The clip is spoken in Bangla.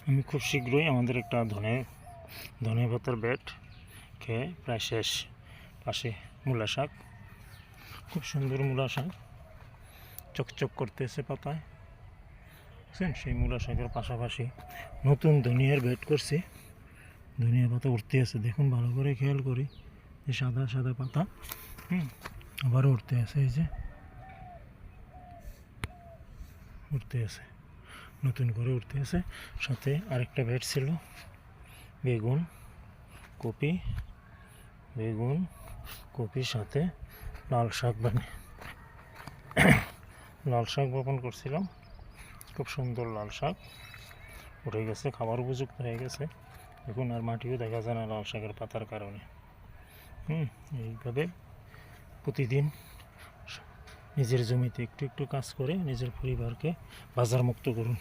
আমি খুব শীঘ্রই আমাদের একটা ধনে পাতার বেড খেয়ে প্রায় শেষ। পাশে মূলা শাক, খুব সুন্দর মূলা শাক, চকচক করতেছে পাতায়, বুঝছেন? সেই মূলা শাকের পাশাপাশি নতুন ধনিয়ার বেড করছি। ধনিয়া পাতা উঠতে আছে, দেখুন ভালো করে খেয়াল করি, যে সাদা সাদা পাতা আবারও উঠতে আছে, এই যে উঠতে আছে, নতুন করে উঠতে আছে। সাথে আরেকটা বেড ছিল বেগুন কপির সাথে লাল শাক লাল শাক বপন করছিলাম। খুব সুন্দর লাল শাক উঠে গেছে, খাবার উপযুক্ত হয়ে গেছে। এখন আর মাটিও দেখা যায় না লাল শাকের পাতার কারণে। এইভাবে প্রতিদিন নিজের জমিতে একটু একটু কাজ করে নিজের পরিবারকে বাজার মুক্ত করুন।